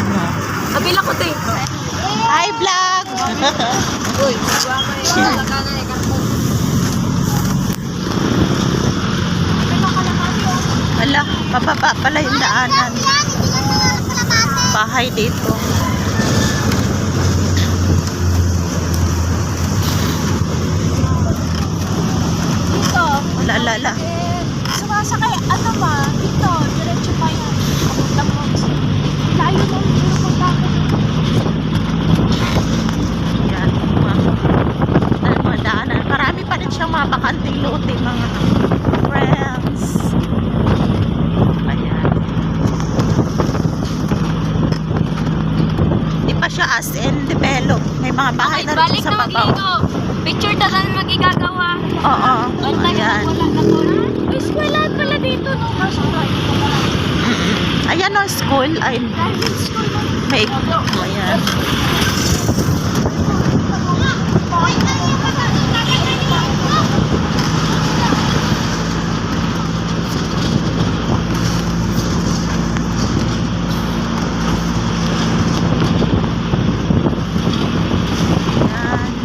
Kabila ko, te. Hi, vlog! Uy, Ala, pababa pala yung daanan. Bahay dito. dito. Lala. Sumasakay, ano ma? Dito, diretso pa yan. Papunta mo. Layo mo, pero punta ko. Yan, mga daanan. Marami pa rin siyang mga bakanting lote, mga friends. Ayan. Di pa siya as in develop. May mga bahay na rin Balik sa na babaw. magligo. Picture na lang magigagawa. Oo, ayan. Wala na to. May eskwelahan pala dito, no? Kaso Ayan o, school. Ay, private school na. may, ayan. Ayan.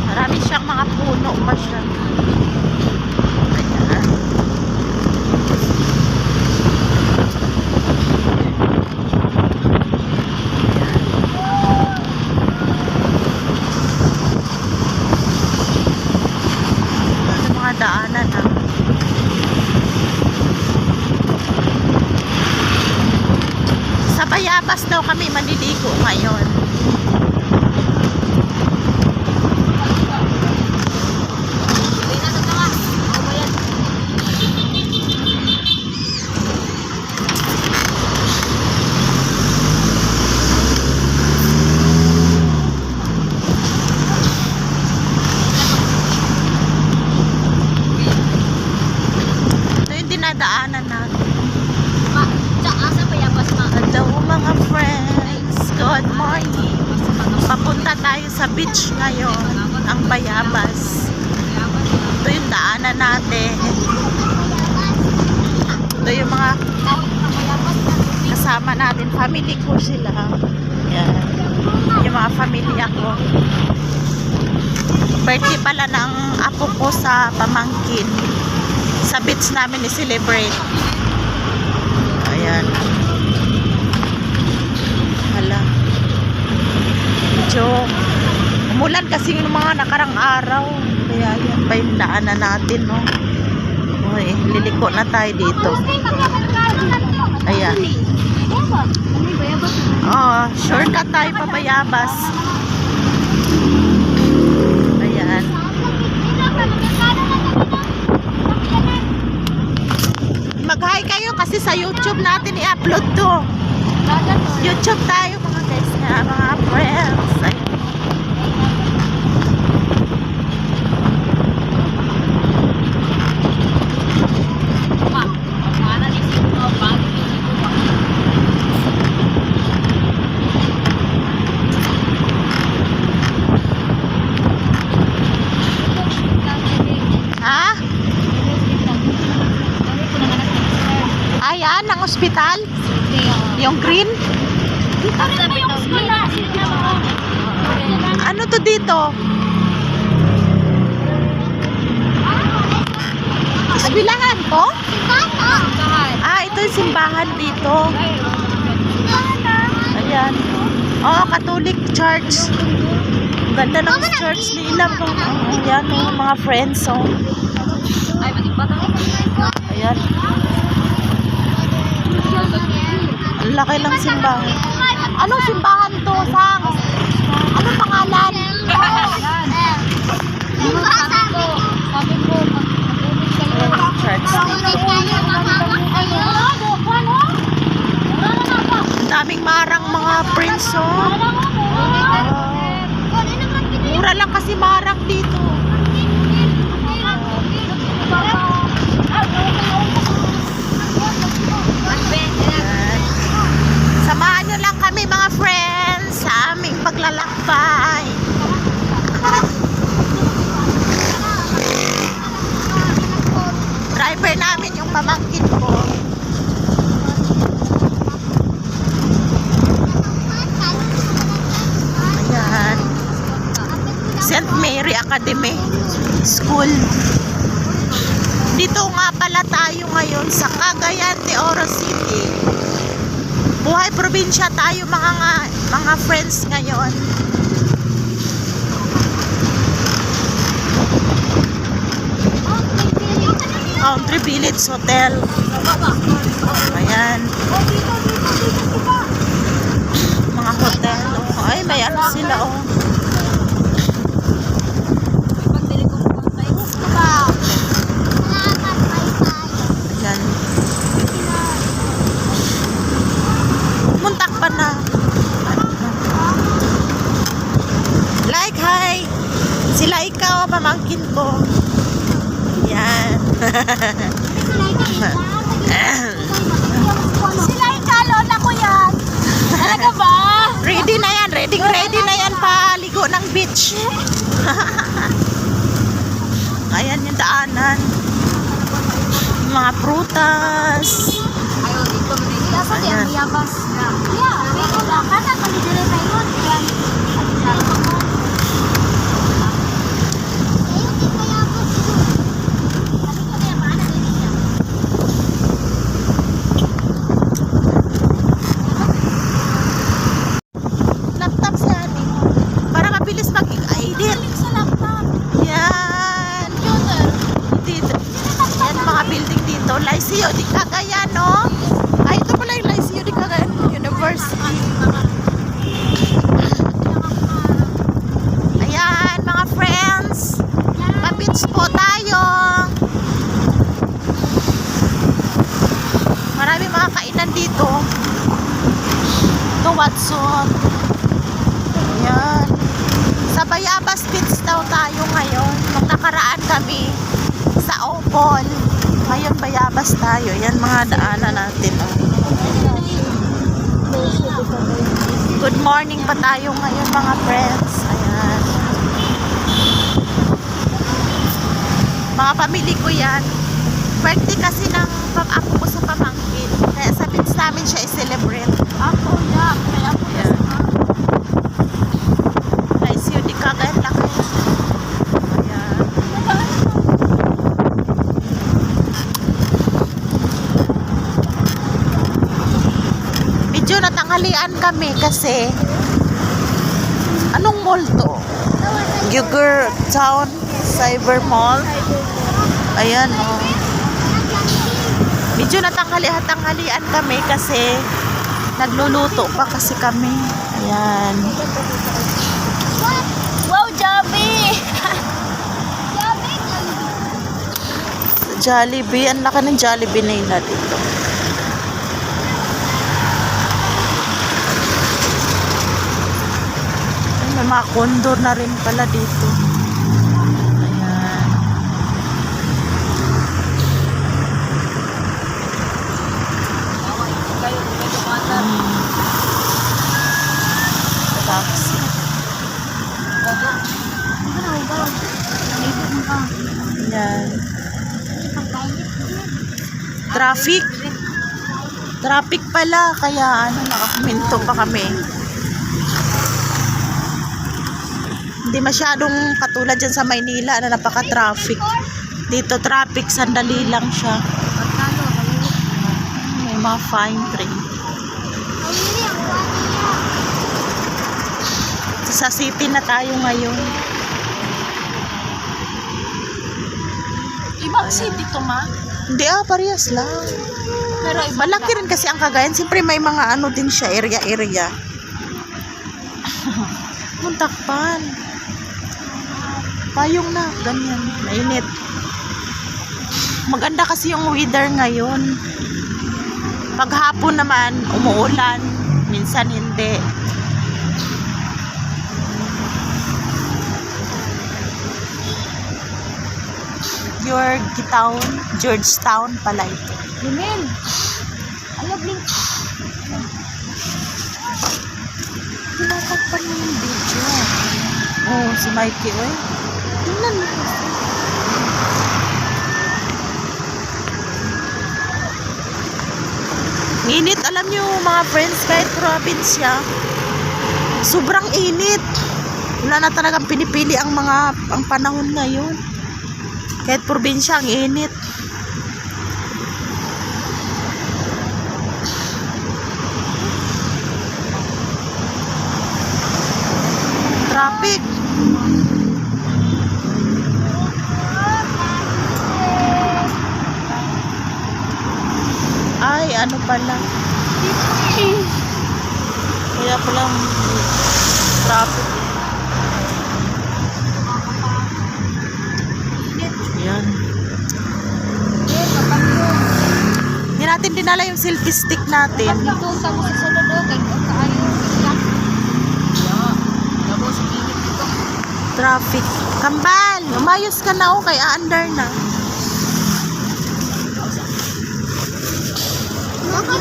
Marami siyang mga puno pa siya. Ayan. Yung mga daanan ha. Sa Bayabas daw kami maliligo ngayon. Ito yung dinadaanan natin. Hello mga friends, good morning. Papunta tayo sa beach ngayon, ang Bayabas. Ito yung daanan natin. Ito yung mga kasama natin, family ko sila. Yan. Yung mga pamilya ko. Birthday pala ng apo ko sa pamangkin. Sa beach namin i-celebrate. Ayan. Hala. Medyo umulan kasi yung mga nakarang araw. Kaya yan pa yung daanan natin, no? Okay, liliko na tayo dito. Ayan. Oh, shortcut tayo pa Bayabas. Ayan. Mag-hi kayo kasi sa YouTube natin i-upload to. YouTube tayo mga guys nga, mga friends. Ayan. Ha? Ayan, ang ospital. Yung green. Ano to dito? Isbilahan po? Ah, ito yung simbahan dito. Ayan. Oh, Catholic Church. Ganda ng church nila po. Ayan, oh, mga friends. Oh. Ayan. Ang laki ng simbahan. Anong simbahan to, Sang? Anong pangalan? Church. Ang daming marang mga prince, oh. Mura lang kasi marang dito. Samahan nyo lang kami mga friends sa aming paglalakbay. Driver namin yung pamangkin ko. Academy School. Dito nga pala tayo ngayon sa Cagayan de Oro City. Buhay probinsya tayo mga friends ngayon. Country Village Hotel. Ayan. Mga hotel. Oh. Ay, may ano sila oh. Ayan. Muntak pa na. Like, hi. Sila ikaw, pamangkin ko. Yan. Sila yung lola ko yan. Talaga ba? Ready na yan. Ready na yan paligo ng beach. Ayan yung daanan. Mga prutas. Ayan. Laptop sa atin. Para mabilis mag-edit. Yan. Dito. Yan mga building dito. Liceo de Cagayan, no? Ay, ito pala yung Liceo de Cagayan University. Ayan, mga friends. Pa-beach po tayo. Marami mga kainan dito. Ito, Watson. Ayan. Sa Bayabas Beach daw tayo ngayon. Nung nakaraan kami sa Opol. Ngayon Bayabas tayo. Yan mga daanan natin. Oh. Good morning pa tayo ngayon mga friends. Ayan. Mga pamilya ko yan. Birthday kasi ng apo ko sa pamangkin. Kaya sa beach namin siya i-celebrate. Ako na. Kaya ako na. Liceo de Cagayan lang. Ayan. Medyo natanghalian kami kasi anong mall to? Yuger Town Cyber Mall. Ayan oh. Medyo natanghalian kami kasi nagluluto pa kasi kami. Ayan. Wow, Joby! Jollibee. Ang laki ng Jollibee nila dito. Ay, may mga condor na rin pala dito. Ayan. Taxi. Ayan. Traffic pala, kaya nakakuminto pa kami. Hindi masyadong katulad dyan sa Maynila na napaka-traffic. Dito traffic, sandali lang siya. May mga fine tree. Sa city na tayo ngayon. Ibang city to, ma? Hindi parehas lang. Pero Malaki rin kasi ang Cagayan. Siyempre may mga ano din siya, area. Muntakpan. Payong na, ganyan. Mainit. Maganda kasi yung weather ngayon. Paghapon naman, umuulan. Minsan hindi. Georgetown pala ito. Limin! Ano, blink? Tinatakpan niya yung video. Oh, si Mikey, oy. Tingnan mo kasi. Init, alam niyo mga friends, kahit probinsya, sobrang init. Wala na talagang pinipili ang panahon ngayon. Kahit probinsya, ang init. Traffic. Ay, ano pala. Kaya pala traffic. Yan. Hindi natin dinala yung selfie stick natin. Dito sa mo sa sulod o kay kaayo lang. Tapos init dito. Traffic. Kambal, umayos ka na kay aandar na.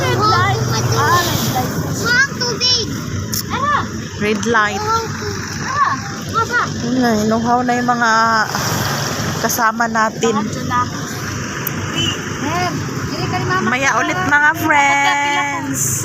Red light. Red light. Mang tubig. Red light. Baba. Yun na, inuhaw na yung mga kasama natin. Maya Maya ulit mga friends.